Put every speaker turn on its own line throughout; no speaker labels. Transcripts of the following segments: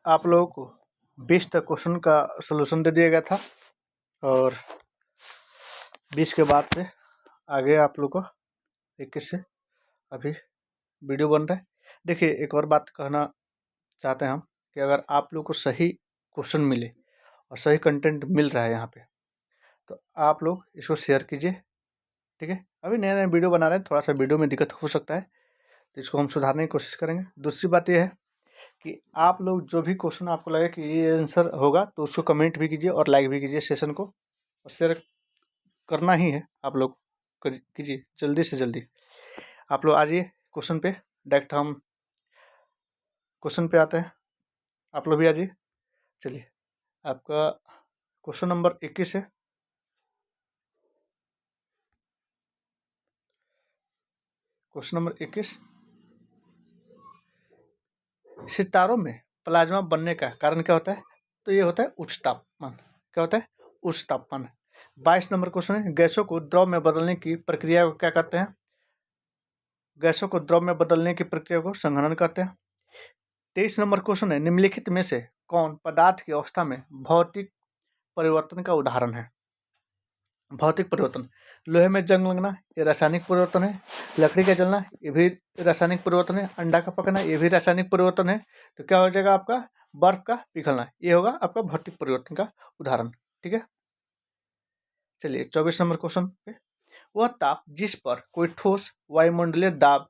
आप लोगों को 20 तक क्वेश्चन का सलूशन दे दिया गया था और 20 के बाद से आगे आप लोग को 21 से अभी वीडियो बन रहा है। देखिए, एक और बात कहना चाहते हैं हम कि अगर आप लोग को सही क्वेश्चन मिले और सही कंटेंट मिल रहा है यहाँ पे, तो आप लोग इसको शेयर कीजिए, ठीक है। अभी नया नया वीडियो बना रहे हैं, थोड़ा सा वीडियो में दिक्कत हो सकता है, तो इसको हम सुधारने की कोशिश करेंगे। दूसरी बात यह है कि आप लोग जो भी क्वेश्चन आपको लगे कि ये आंसर होगा, तो उसको कमेंट भी कीजिए और लाइक भी कीजिए सेशन को, और शेयर करना ही है। आप लोग कीजिए जल्दी से जल्दी। आप लोग आ जाइए क्वेश्चन पे, डायरेक्ट हम क्वेश्चन पे आते हैं। आप लोग भी आ जाइए। चलिए, आपका क्वेश्चन नंबर 21 है। क्वेश्चन नंबर 21, सितारों में प्लाज्मा बनने का कारण क्या होता है? तो ये होता है उच्च तापमान। क्या होता है? उच्च तापमान। 22 नंबर क्वेश्चन है, गैसों को द्रव में बदलने की प्रक्रिया को क्या कहते हैं? गैसों को द्रव में बदलने की प्रक्रिया को संघनन कहते हैं। 23 नंबर क्वेश्चन है, निम्नलिखित में से कौन पदार्थ की अवस्था में भौतिक परिवर्तन का उदाहरण है? भौतिक परिवर्तन, लोहे में जंग लगना ये रासायनिक परिवर्तन है। लकड़ी का जलना ये भी रासायनिक परिवर्तन है। अंडा का पकना ये भी रासायनिक परिवर्तन है। तो क्या हो जाएगा आपका? बर्फ का पिघलना, ये होगा आपका भौतिक परिवर्तन का उदाहरण, ठीक है। चलिए 24 नंबर क्वेश्चन पे, वह ताप जिस पर कोई ठोस वायुमंडलीय दाब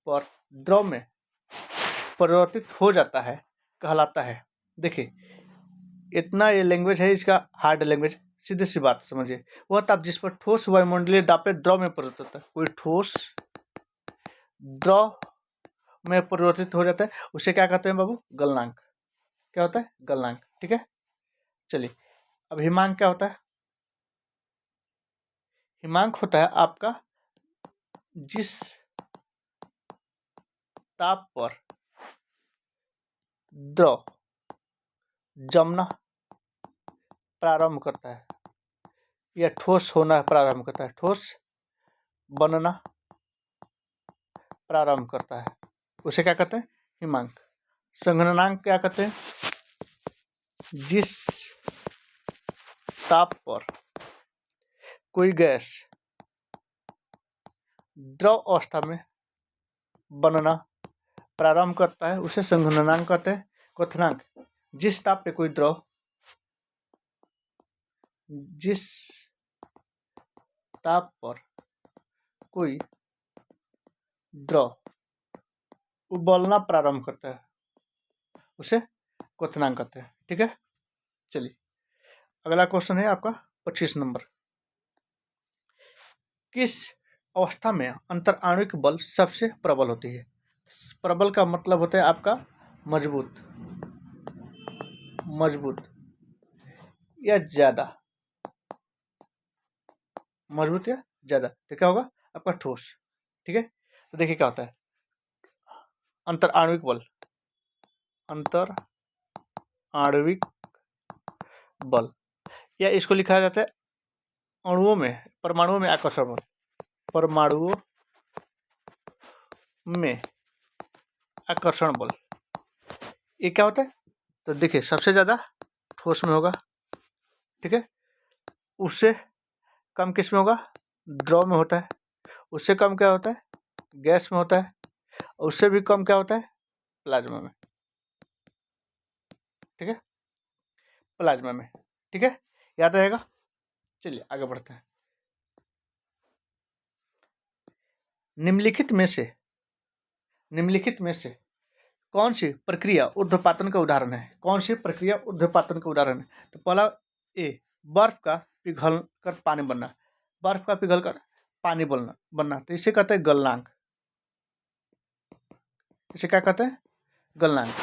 पर द्रव में परिवर्तित हो जाता है कहलाता है। देखिए, इतना ये लैंग्वेज है, इसका हार्ड लैंग्वेज, सीधी सी बात समझिए। वह ताप जिस पर ठोस वायुमंडलीय दाब पे द्रव में परिवर्तित होता है, कोई ठोस द्रव में परिवर्तित हो जाता है, उसे क्या कहते हैं बाबू? गलनांक। क्या होता है? गलनांक, ठीक है। चलिए, अब हिमांक क्या होता है? हिमांक होता है आपका जिस ताप पर द्रव जमना प्रारंभ करता है या ठोस होना प्रारंभ करता है, ठोस बनना प्रारंभ करता है, उसे क्या कहते हैं? हिमांक। संघननांक क्या कहते हैं? जिस ताप पर कोई गैस द्रव अवस्था में बनना प्रारंभ करता है, उसे संघननांक कहते हैं। क्वथनांक, जिस ताप पे कोई द्रव, जिस ताप पर कोई द्रव उबलना प्रारंभ करता है, उसे क्वथनांक कहते हैं, ठीक है। चलिए, अगला क्वेश्चन है आपका 25 नंबर, किस अवस्था में अंतर आणविक बल सबसे प्रबल होती है? प्रबल का मतलब होता है आपका मजबूत, मजबूत या ज्यादा, मजबूत या ज्यादा। तो क्या होगा आपका? ठोस, ठीक है। तो देखिए क्या होता है अंतर आणविक बल। अंतर आणविक बल, या इसको लिखा जाता है अणुओं में, परमाणुओं में आकर्षण बल। परमाणुओं में आकर्षण बल, ये क्या होता है? तो देखिए, सबसे ज्यादा ठोस में होगा, ठीक है। उससे कम किस में होगा? द्रव में होता है। उससे कम क्या होता है? गैस में होता है। उससे भी कम क्या होता है? प्लाज्मा में, ठीक है। प्लाज्मा में, ठीक है, याद रहेगा। चलिए आगे बढ़ते हैं। निम्नलिखित में से कौन सी प्रक्रिया ऊर्ध्वपातन का उदाहरण है? कौन सी प्रक्रिया ऊर्ध्वपातन का उदाहरण है? तो पहला ए, बर्फ का पिघलकर पानी बनना। बर्फ का पिघलकर पानी बनना, तो इसे कहते हैं गलनांक। इसे क्या कहते हैं? गलनांक।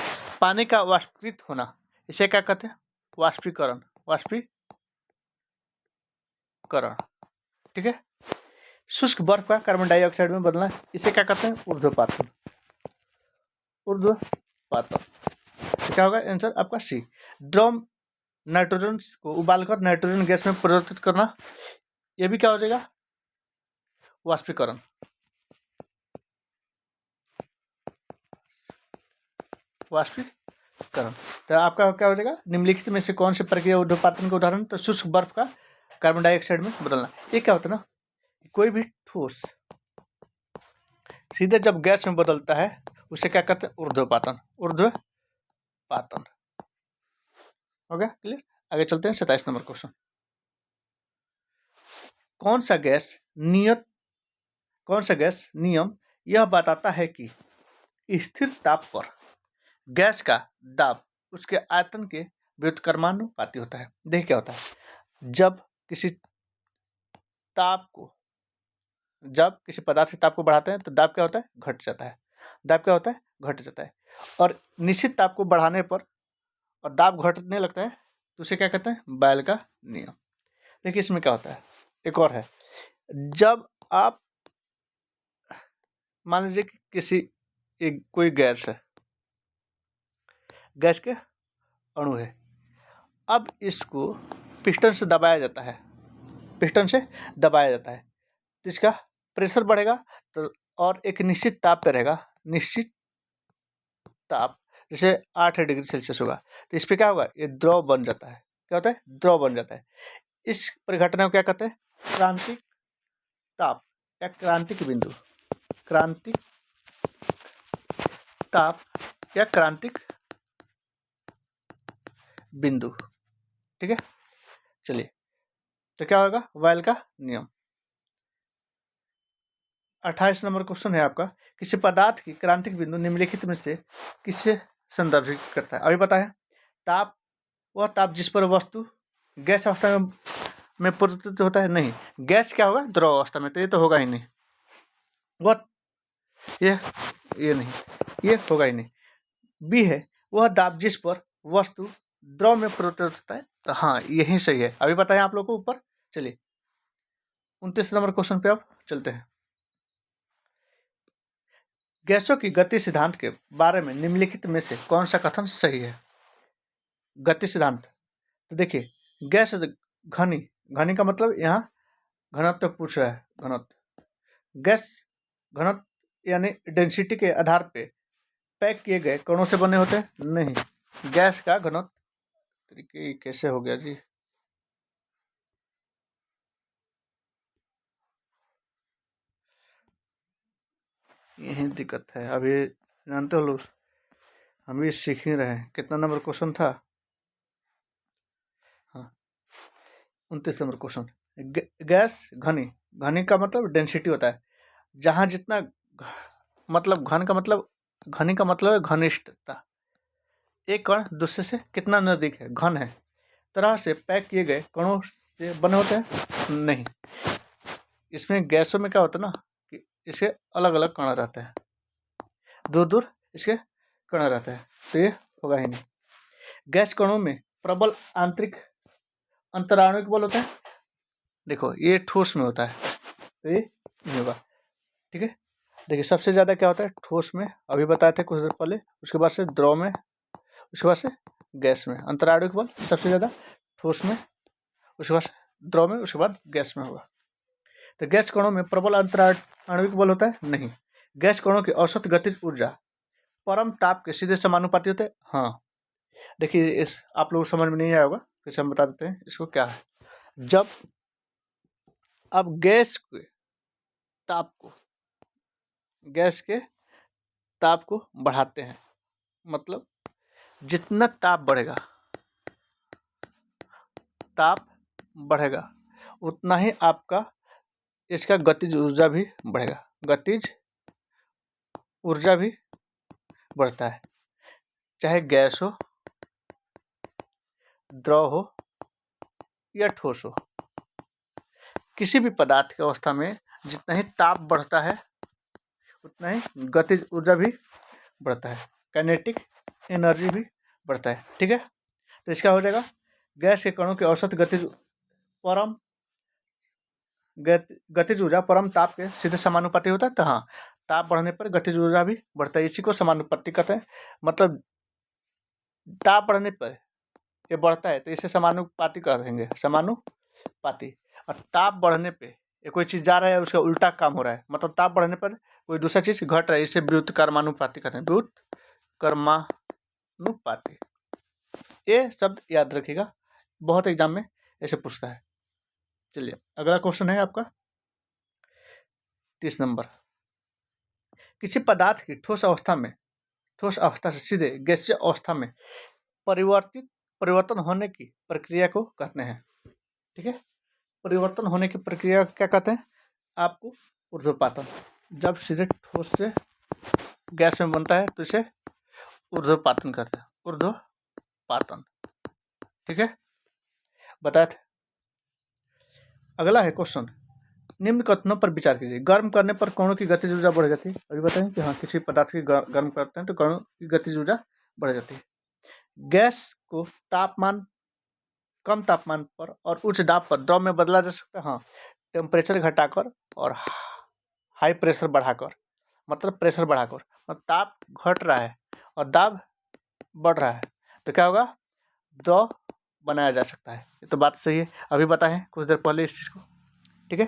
पानी का वाष्पीकृत होना, इसे क्या कहते हैं? वाष्पीकरण, वाष्पीकरण, ठीक है। शुष्क बर्फ का कार्बन डाइऑक्साइड में बदलना, इसे क्या कहते हैं? ऊर्ध्वपातन, ऊर्ध्वपातन। तो क्या होगा आंसर आपका सी। द्रव नाइट्रोजन को उबालकर नाइट्रोजन गैस में परिवर्तित करना, यह भी क्या हो जाएगा? वाष्पीकरण, वाष्पीकरण। तो आपका क्या हो जाएगा, निम्नलिखित में से कौन सी प्रक्रिया ऊर्ध्वपातन का उदाहरण, तो शुष्क बर्फ का कार्बन डाइऑक्साइड में बदलना। ये क्या होता है ना, कोई भी ठोस सीधे जब गैस में बदलता है उसे क्या कहते हैं, ऊर्ध्वपातन। ऊर्ध्वपातन हो गया क्लियर। आगे चलते हैं 27 नंबर क्वेश्चन। कौन सा गैस नियम यह बताता है कि स्थिर ताप पर गैस का दाब उसके आयतन के व्युत्क्रमानुपाती होता है। देखिए क्या होता है, जब किसी पदार्थ के ताप को बढ़ाते हैं तो दाब क्या होता है, घट जाता है। दाब क्या होता है, घट जाता है। और निश्चित ताप को बढ़ाने पर और दाब घटने लगता है तो उसे क्या कहते हैं, बॉयल का नियम। देखिए इसमें क्या होता है, एक और है, जब आप मान लीजिए कि कोई गैस है, गैस के अणु है, अब इसको पिस्टन से दबाया जाता है तो इसका प्रेशर बढ़ेगा तो और एक निश्चित ताप पे रहेगा, निश्चित ताप जैसे 8 डिग्री सेल्सियस होगा, तो इस पर क्या होगा, ये द्रव बन जाता है। क्या होता है, द्रव बन जाता है। इस परिघटना को क्या कहते हैं, क्रांतिक ताप या क्रांतिक बिंदु। क्रांतिक ताप या क्रांतिक बिंदु, ठीक है। चलिए तो क्या होगा, बॉयल का नियम। 28 नंबर क्वेश्चन है आपका, किसी पदार्थ की क्रांतिक बिंदु निम्नलिखित में से किससे संदर्भित करता है। अभी बताया ताप, वह ताप जिस पर वस्तु गैस अवस्था में परिवर्तित होता है। नहीं, गैस क्या होगा, द्रव अवस्था में, तो ये तो होगा ही नहीं। वह ये नहीं, ये होगा ही नहीं। बी है, वह दाब जिस पर वस्तु द्रव में परिवर्तित होता है। तो हाँ, यही सही है। अभी बताया आप लोग को ऊपर। चलिए 29 नंबर क्वेश्चन पे अब चलते हैं। गैसों की गति सिद्धांत के बारे में निम्नलिखित में से कौन सा कथन सही है। गति सिद्धांत, तो देखिए गैस घनी का मतलब यहाँ घनत्व पूछ रहा है। घनत्व, गैस घनत्व यानी डेंसिटी के आधार पे पैक किए गए कणों से बने होते हैं। नहीं, गैस का घनत्व तरीके कैसे हो गया जी, यही दिक्कत है। अभी जानते हो लोग, हम भी सीख ही रहे हैं। कितना नंबर क्वेश्चन था, हाँ 29 नंबर क्वेश्चन। गैस घनी का मतलब डेंसिटी होता है, जहाँ जितना मतलब घनी का मतलब है घनिष्ठता। एक कण दूसरे से कितना नजदीक है, घन है। तरह से पैक किए गए कणों से बने होते हैं। नहीं, इसमें गैसों में क्या होता है ना कि इसके अलग अलग कण रहते हैं, दूर दूर इसके कण रहते हैं, तो ये होगा ही नहीं। गैस कणों में प्रबल आंतरिक अंतराणविक बल होता है। देखो ये ठोस में होता है तो ये नहीं होगा, ठीक है। देखिए सबसे ज़्यादा क्या होता है ठोस में, अभी बताए थे कुछ देर पहले। उसके बाद से द्रव में, उसके बाद से गैस में। अंतराणविक बल सबसे ज़्यादा ठोस में, उसके बाद द्रव में, उसके बाद गैस में होगा। तो गैस कणों में प्रबल अंतराणविक बल होता है। नहीं, गैस कणों की औसत गतिज ऊर्जा परम ताप के सीधे समानुपाती होते हैं। हाँ देखिए, इस आप लोग समझ में नहीं आया होगा, फिर हम बता देते हैं इसको क्या है। जब अब गैस के ताप को बढ़ाते हैं, मतलब जितना ताप बढ़ेगा उतना ही आपका इसका गतिज ऊर्जा भी बढ़ेगा। गतिज ऊर्जा भी बढ़ता है, चाहे गैस हो, द्रव हो या ठोस हो। किसी भी पदार्थ की अवस्था में जितना ही ताप बढ़ता है उतना ही गतिज ऊर्जा भी बढ़ता है, काइनेटिक एनर्जी भी बढ़ता है, ठीक है। तो इसका हो जाएगा गैस के कणों की औसत गतिज ऊर्जा परम ताप के सीधे समानुपाती होता है। तो हाँ, ताप बढ़ने पर गतिज ऊर्जा भी बढ़ता है, इसी को समानुपाती कहते हैं। मतलब ताप बढ़ने पर ये बढ़ता है तो इसे समानुपाती कहेंगे, समानुपाती। और ताप बढ़ने पे ये कोई चीज़ जा रहा है उसका उल्टा काम हो रहा है, मतलब ताप बढ़ने पर कोई दूसरा चीज़ घट रहा है, इसे व्युत्क्रमानुपाती कहते हैं। व्युत्क्रमानुपाती, ये शब्द याद रखिएगा, बहुत एग्जाम में ऐसे पूछता है। चलिए अगला क्वेश्चन है आपका 30 नंबर। किसी पदार्थ की ठोस अवस्था से सीधे गैसीय अवस्था में परिवर्तन होने की प्रक्रिया को कहते हैं। ठीक है, परिवर्तन होने की प्रक्रिया क्या कहते हैं आपको? ऊर्ध्वपातन। जब सीधे ठोस से गैस में बनता है तो इसे ऊर्ध्वपातन कहते हैं, ऊर्ध्वपातन। ठीक है, बताए थे। अगला है क्वेश्चन, निम्न कथनों पर विचार कीजिए। गर्म करने पर कणों की गतिज ऊर्जा बढ़ जाती है। अभी बताएं कि हाँ, किसी पदार्थ की गर्म करते हैं तो कणों की गतिज ऊर्जा बढ़ जाती है। गैस को कम तापमान पर और उच्च दाब पर द्रव में बदला जा सकता है। हाँ, टेम्परेचर घटाकर और हाई प्रेशर बढ़ाकर, मतलब प्रेशर बढ़ाकर, मतलब ताप घट रहा है और दाब बढ़ रहा है तो क्या होगा? द्रव बनाया जा सकता है। ये तो बात सही है, अभी बताएं कुछ देर पहले इस चीज़ को। ठीक है,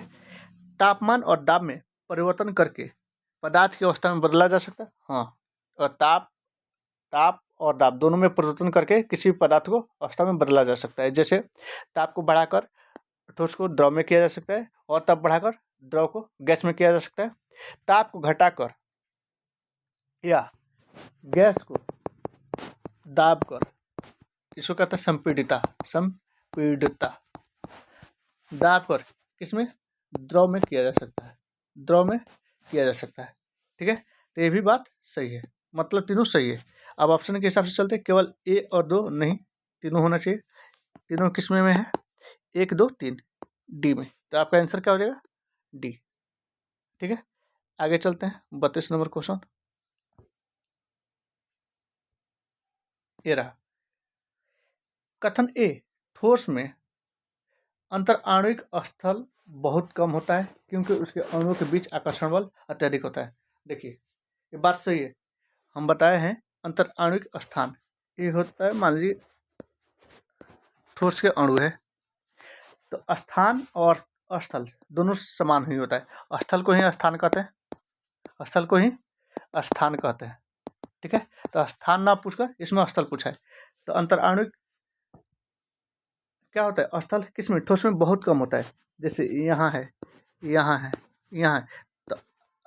तापमान और दाब में परिवर्तन करके पदार्थ की अवस्था में बदला जा सकता है। हाँ, और ताप और दाब दोनों में परिवर्तन करके किसी पदार्थ को अवस्था में बदला जा सकता है। जैसे ताप को बढ़ाकर ठोस को द्रव में किया जा सकता है और ताप बढ़ाकर द्रव को गैस में किया जा सकता है। ताप को घटाकर या गैस को दाब कर, इसको कहते हैं संपीड़ितता। दाब कर किसमें? द्रव में किया जा सकता है, ठीक है, तो ये भी बात सही है, मतलब तीनों सही है। अब ऑप्शन के हिसाब से चलते हैं, केवल ए और दो नहीं, तीनों होना चाहिए। तीनों किस में है? 1, 2, 3 डी में। तो आपका आंसर क्या हो जाएगा? डी। ठीक है, आगे चलते हैं 32 नंबर क्वेश्चन। ये रहा कथन ए, ठोस में अंतराणविक स्थल बहुत कम होता है क्योंकि उसके अणुओं के बीच आकर्षण बल अत्यधिक होता है। देखिए ये बात सही है, हम बताए हैं अंतराणविक स्थान ये होता है, मान लीजिए ठोस के अणु है तो स्थान और स्थल दोनों समान ही होता है। स्थल को ही स्थान कहते हैं, ठीक है। तो स्थान ना पूछकर इसमें स्थल पूछा है, तो अंतराणविक क्या होता है? स्थल किसमें? ठोस में बहुत कम होता है। जैसे यहाँ है, तो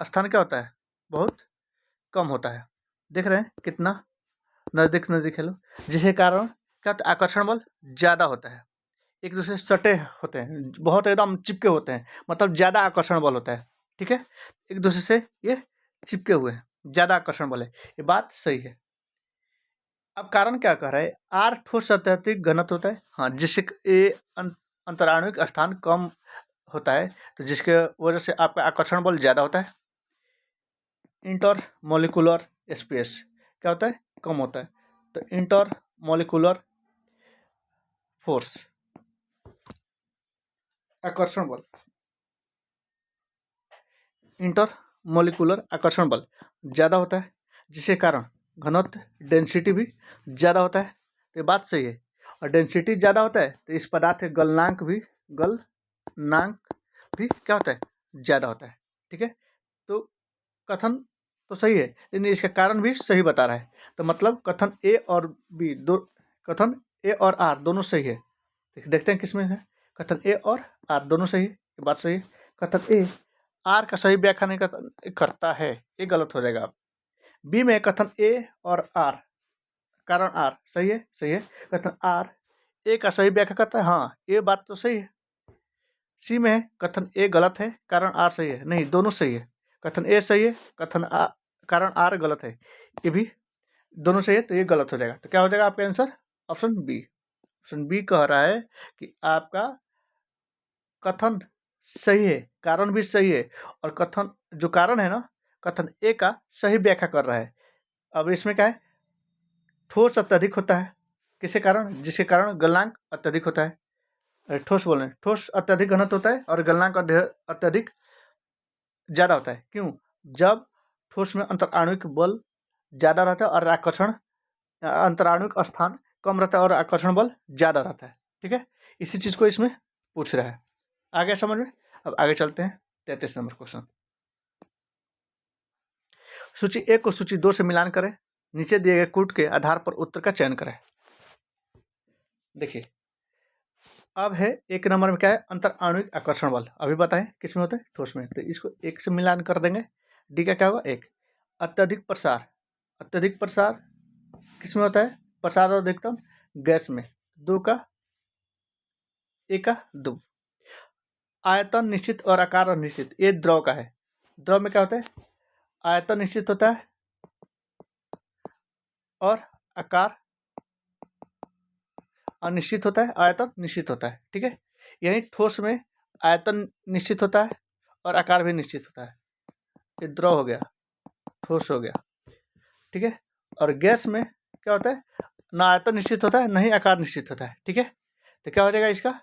स्थान क्या होता है? बहुत कम होता है। देख रहे हैं कितना नजदीक है लोग, जिसके कारण क्या होता है? आकर्षण बल ज़्यादा होता है, एक दूसरे से सटे होते हैं, बहुत एकदम चिपके होते हैं, मतलब ज़्यादा आकर्षण बल होता है। ठीक है, एक दूसरे से ये चिपके हुए हैं, ज़्यादा आकर्षण बल है, ये बात सही है। अब कारण क्या कह रहा है? आर ठोस अत्यधिक घनत्व होता है। हाँ, जिससे ये अंतराणविक स्थान कम होता है तो जिसके वजह से आपका आकर्षण बल ज़्यादा होता है। इंटर मॉलिकुलर स्पेस क्या होता है? कम होता है। तो इंटर मॉलिकुलर फोर्स आकर्षण बल, इंटर मॉलिकुलर आकर्षण बल ज़्यादा होता है, जिसके कारण घनत्व डेंसिटी भी ज़्यादा होता है। तो ये बात सही है, और डेंसिटी ज़्यादा होता है तो इस पदार्थ का गलनांक भी क्या होता है? ज़्यादा होता है। ठीक है, तो कथन तो सही है लेकिन इसका कारण भी सही बता रहा है, तो मतलब कथन ए और बी कथन ए और आर दोनों सही है। देखते हैं किसमें है। कथन ए और आर दोनों सही है, ये बात सही है। कथन ए आर का सही व्याख्या नहीं करता है, ये गलत हो जाएगा। बी में कथन ए और आर कारण आर सही है। कथन आर ए का सही व्याख्या करता है, हाँ ये बात तो सही है। सी में कथन ए गलत है, कारण आर सही है, नहीं दोनों सही है। कथन ए सही है, कारण आर गलत है, ये भी दोनों सही है, तो ये गलत हो जाएगा। तो क्या हो जाएगा आपका आंसर? ऑप्शन बी कह रहा है कि आपका कथन सही है, कारण भी सही है, और कथन जो कारण है ना, कथन ए का सही व्याख्या कर रहा है। अब इसमें क्या है? ठोस अत्यधिक होता है, किसके कारण? जिसके कारण गलनांक अत्यधिक होता है। ठोस बोल रहे हैं, ठोस अत्यधिक घनत्व होता है और गलनांक अत्यधिक ज़्यादा होता है। क्यों? जब ठोस में अंतराणविक बल ज़्यादा रहता है और अंतराणविक स्थान कम रहता है और आकर्षण बल ज़्यादा रहता है। ठीक है, इसी चीज़ को इसमें पूछ रहा है। आगे समझ में? अब आगे चलते हैं 33 नंबर क्वेश्चन। सूची 1 को सूची 2 से मिलान करें, नीचे दिए गए कूट के आधार पर उत्तर का चयन करें। देखिए अब है एक नंबर में क्या है, अंतर आणविक आकर्षण बल। अभी बताएं किसमें होता है, ठोस में। तो इसको एक से मिलान कर देंगे, डी का क्या होगा, एक। अत्यधिक प्रसार, अत्यधिक प्रसार किसमें होता है, प्रसार और अधिकतम गैस में, दो का एक का दो। आयतन निश्चित और आकार अनिश्चित, ये द्रव का है। द्रव में क्या होता है, आयतन निश्चित होता है और आकार अनिश्चित होता है, आयतन निश्चित होता है, ठीक है। यानी ठोस में आयतन निश्चित होता है और आकार भी निश्चित होता है, ये द्रव हो गया, ठोस हो गया, ठीक है। और गैस में क्या होता है, ना आयतन निश्चित होता है ना ही आकार निश्चित होता है, ठीक है। तो क्या हो जाएगा इसका,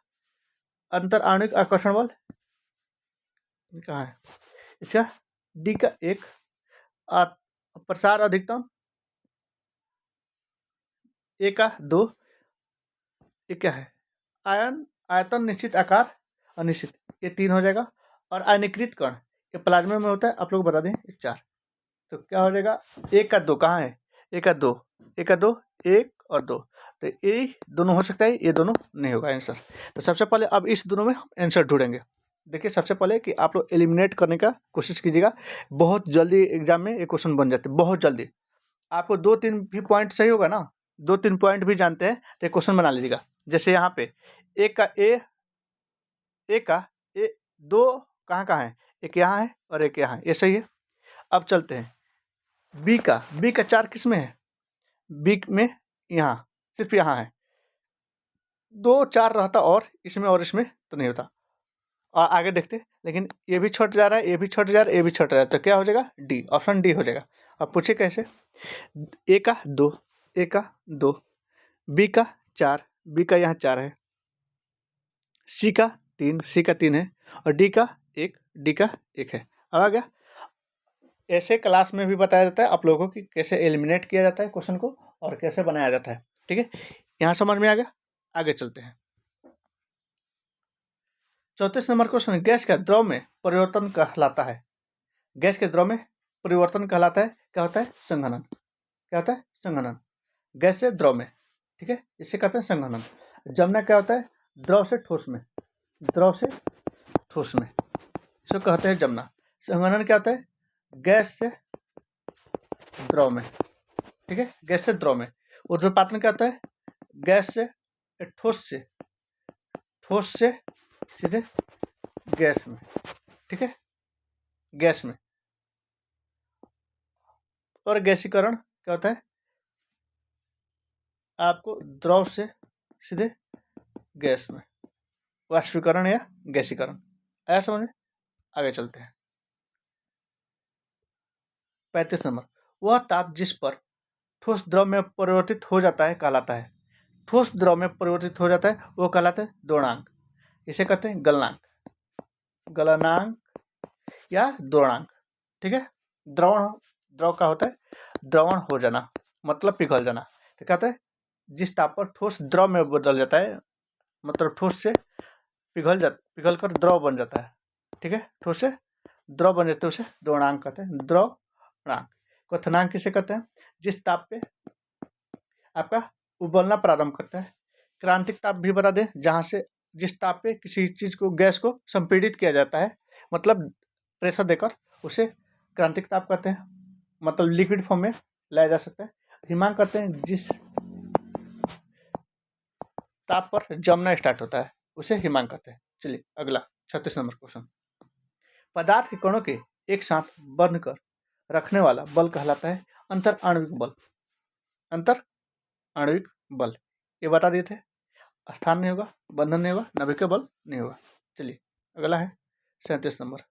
अंतर आणविक आकर्षण बल कहाँ है इसका, डी का एक। प्रसार अधिकतम ए का दो, ये क्या है, आयतन निश्चित आकार अनिश्चित, ये तीन हो जाएगा। और आयनीकृत कण ये प्लाज्मा में होता है, आप लोग बता दें, चार। तो क्या हो जाएगा, एक का दो कहाँ है, एक का दो, एक का दो, एक और दो। तो ये दोनों हो सकता है, ये दोनों नहीं होगा आंसर। तो सबसे पहले अब इस दोनों में हम आंसर ढूंढेंगे। देखिए सबसे पहले कि आप लोग एलिमिनेट करने का कोशिश कीजिएगा, बहुत जल्दी एग्जाम में ये क्वेश्चन बन जाते हैं, बहुत जल्दी। आपको दो तीन भी पॉइंट सही होगा ना, दो तीन पॉइंट भी जानते हैं तो क्वेश्चन बना लीजिएगा। जैसे यहाँ पे एक का ए का ए, दो कहाँ कहाँ है, एक यहाँ है और एक यहाँ है, ये सही है। अब चलते हैं बी का चार किस में है, बी में यहाँ सिर्फ यहाँ है, दो चार रहता और इसमें तो नहीं होता। और आगे देखते, लेकिन ये भी छट जा रहा है, ये भी छट जा रहा है, ये भी छट रहा है, तो क्या हो जाएगा, डी, ऑप्शन डी हो जाएगा। अब पूछे कैसे, ए का दो, ए का दो, बी का चार, बी का यहाँ चार है, सी का तीन है, और डी का एक है। अब आ गया, ऐसे क्लास में भी बताया जाता है आप लोगों को कि कैसे एलिमिनेट किया जाता है क्वेश्चन को और कैसे बनाया जाता है, ठीक है। यहाँ समझ में आ गया, आगे चलते हैं। 34 नंबर क्वेश्चन, गैस का द्रव में परिवर्तन कहलाता है, गैस के द्रव में परिवर्तन कहलाता है, क्या होता है, संघनन। क्या होता है, संघनन, गैस से द्रव में, ठीक है, इसे कहते हैं संघनन। जमना क्या होता है, द्रव से ठोस में, द्रव से ठोस में, इसको कहते हैं जमना। संघनन क्या होता है, गैस से द्रव में, ठीक है, गैस से द्रव में। ऊर्ध्वपातन क्या होता है, गैस से ठोस से सीधे गैस में, ठीक है, गैस में। और गैसीकरण क्या होता है, आपको द्रव से सीधे गैस में, वाष्पीकरण या गैसीकरण। आया समझ में, आगे चलते हैं। 35 नंबर, वह ताप जिस पर ठोस द्रव में परिवर्तित हो जाता है कहलाता है, ठोस द्रव में परिवर्तित हो जाता है वो कहलाता है द्रवणांक, इसे कहते हैं गलनांक या द्रवणांक, ठीक है। द्रव का होता है द्रवण हो जाना, मतलब पिघल जाना। तो कहते हैं जिस ताप पर ठोस द्रव में बदल जाता है, मतलब ठोस से पिघल कर द्रव बन जाता है, ठीक है, ठोस से द्रव बन जाते हैं, उसे द्रवणांक कहते हैं, द्रवणांक। क्वथनांक किसे कहते हैं, जिस ताप पे आपका उबलना प्रारंभ करता है। क्रांतिक ताप भी बता दें, जहाँ से जिस ताप पे किसी चीज़ को, गैस को संपीड़ित किया जाता है, मतलब प्रेशर देकर, उसे क्रांतिक ताप कहते हैं, मतलब लिक्विड फॉर्म में लाया जा सकता है। हिमांक कहते हैं जिस ताप पर जमना स्टार्ट होता है, उसे हिमांक कहते हैं। चलिए अगला 36 नंबर क्वेश्चन, पदार्थ के कणों के एक साथ बंध कर रखने वाला बल कहलाता है अंतर आणविक बल। अंतर आणविक बल ये बता दिए थे, स्थान नहीं होगा, बंधन नहीं होगा, नाभिकीय बल नहीं होगा। चलिए अगला है 37 नंबर,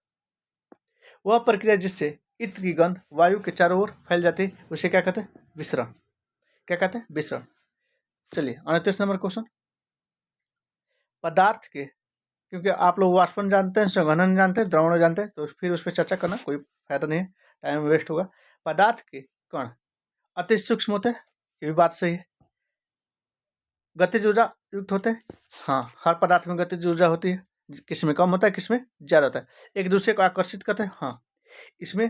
वह प्रक्रिया जिससे इत्र की गंध वायु के चारों ओर फैल जाती है उसे क्या कहते हैं, विसरण। क्या कहते हैं, विसरण। चलिए 38 नंबर क्वेश्चन, पदार्थ के, क्योंकि आप लोग वाष्पन जानते हैं, संघनन जानते हैं, द्रवण जानते हैं, तो फिर उस पर चर्चा करना कोई फायदा नहीं है, टाइम वेस्ट होगा। पदार्थ के कण अति सूक्ष्म होते हैं, ये भी बात सही है। गतिज ऊर्जा युक्त होते हैं, हाँ, हर पदार्थ में गतिज ऊर्जा होती है, किसमें कम होता है, किसमें ज़्यादा होता है। एक दूसरे को आकर्षित करते हैं, हाँ, इसमें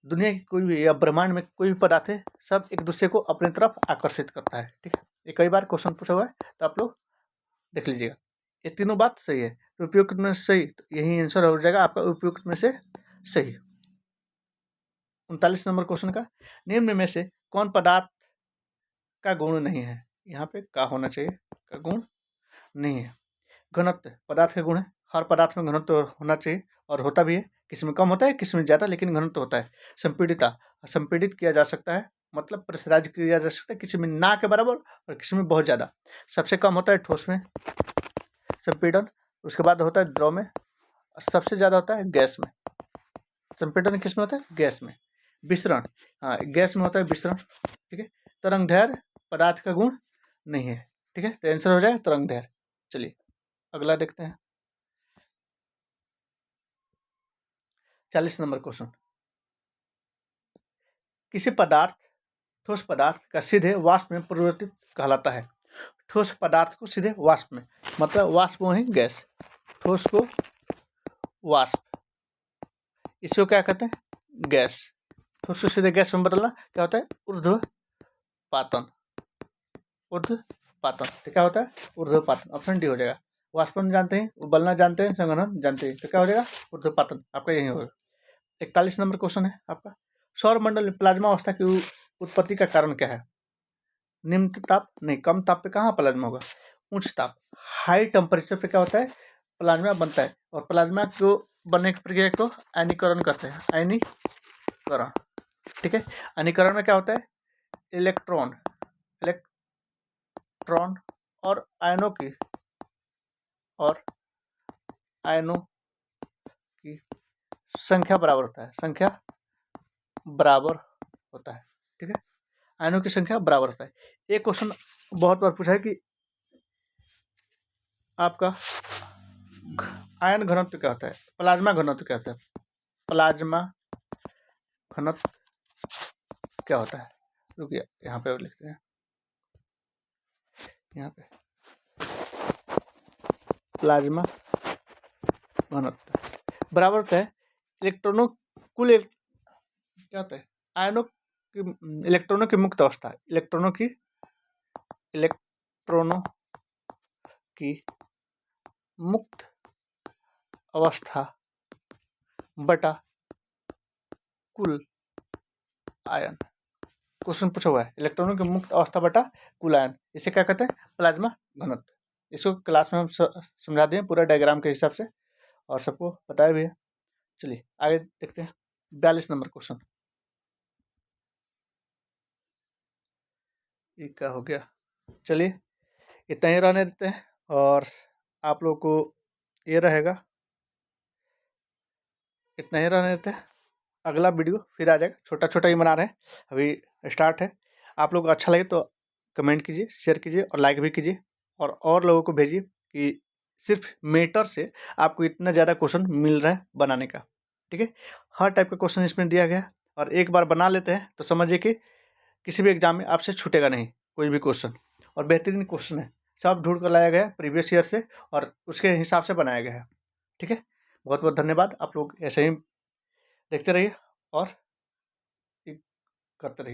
दुनिया की कोई भी या ब्रह्मांड में कोई भी पदार्थ है, सब एक दूसरे को अपनी तरफ आकर्षित करता है, ठीक है। ये कई बार क्वेश्चन पूछा हुआ है, तो आप लोग देख लीजिएगा। ये तीनों बात सही है, तो उपयुक्त में सही, तो यही आंसर हो जाएगा आपका उपयुक्त में से सही। 39 नंबर क्वेश्चन का, निम्न में से कौन पदार्थ का गुण नहीं है? यहाँ पे का होना चाहिए, का गुण नहीं है। घनत्व पदार्थ का गुण है, हर पदार्थ में घनत्व होना चाहिए और होता भी है, किसी में कम होता है किसी में ज़्यादा, लेकिन घनत्व होता है। संपीड़िता, संपीड़ित किया जा सकता है, मतलब प्रेशराइज किया जा सकता है, किसी में ना के बराबर और किसी में बहुत ज़्यादा। सबसे कम होता है ठोस में संपीड़न, उसके बाद होता है द्रव में, और सबसे ज़्यादा होता है गैस में। संपीड़न किस में होता है? गैस में। विसरण, हाँ गैस में होता है विसरण, ठीक है। तरंगदैर्घ्य पदार्थ का गुण नहीं है, ठीक है, तो आंसर हो जाएगा तरंगदैर्घ्य। चलिए अगला देखते हैं। 40 नंबर क्वेश्चन, किसी पदार्थ ठोस पदार्थ का सीधे वाष्प में परिवर्तित कहलाता है। ठोस पदार्थ को सीधे वाष्प में, मतलब वाष्प वही गैस, ठोस को वाष्प, इसको क्या कहते हैं? गैस। ठोस को सीधे गैस में बदलना क्या होता है? ऊर्ध्वपातन। ऊर्ध्वपातन तो क्या होता है? ऊर्ध्वपातन। ऑप्शन डी हो जाएगा। वाष्पन जानते हैं, उबलना जानते हैं, संघनन जानते हैं, तो क्या हो जाएगा? ऊर्ध्वपातन। आपका यही होगा। 41 नंबर क्वेश्चन है आपका, सौरमंडल में प्लाज्मा अवस्था की उत्पत्ति का कारण क्या है? निम्न ताप नहीं, कम ताप पे कहाँ प्लाज्मा होगा? उच्च ताप, हाई टेम्परेचर पे क्या होता है? प्लाज्मा बनता है, और प्लाज्मा को बनने की प्रक्रिया को आयनीकरण कहते हैं। आयनीकरण, ठीक है। आयनीकरण में क्या होता है? इलेक्ट्रॉन और आयनों की संख्या बराबर होता है, संख्या बराबर होता है, ठीक है। आयनों की संख्या बराबर होता है। एक क्वेश्चन बहुत बार पूछा है कि आपका आयन घनत्व क्या होता है? प्लाज्मा घनत्व क्या होता है? प्लाज्मा घनत्व क्या होता है? रुकिए यहाँ पे लिखते हैं, यहाँ पे प्लाज्मा घनत्व बराबर होता है इलेक्ट्रॉनों कुल क्या होता है? आयनों की, इलेक्ट्रॉनों की मुक्त अवस्था, इलेक्ट्रॉनों की मुक्त अवस्था बटा कुल आयन। क्वेश्चन पूछा हुआ है इलेक्ट्रॉनों की मुक्त अवस्था बटा कुल आयन, इसे क्या कहते हैं? प्लाज्मा घनत्व। इसको क्लास में हम समझा दें पूरा डायग्राम के हिसाब से, और सबको बताया भी है। चलिए आगे देखते हैं। 42 नंबर क्वेश्चन, ये क्या हो गया? चलिए इतना ही रहने देते हैं, और आप लोग को ये रहेगा, इतना ही रहने देते हैं। अगला वीडियो फिर आ जाएगा, छोटा छोटा ही बना रहे हैं, अभी स्टार्ट है। आप लोग को अच्छा लगे तो कमेंट कीजिए, शेयर कीजिए और लाइक भी कीजिए, और लोगों को भेजिए कि सिर्फ मीटर से आपको इतना ज़्यादा क्वेश्चन मिल रहा है बनाने का, ठीक है। हर टाइप का क्वेश्चन इसमें दिया गया है, और एक बार बना लेते हैं तो समझिए कि किसी भी एग्जाम में आपसे छूटेगा नहीं कोई भी क्वेश्चन, और बेहतरीन क्वेश्चन है, सब ढूंढ कर लाया गया है प्रीवियस ईयर से, और उसके हिसाब से बनाया गया है, ठीक है। बहुत बहुत धन्यवाद, आप लोग ऐसे ही देखते रहिए और करते रहिए।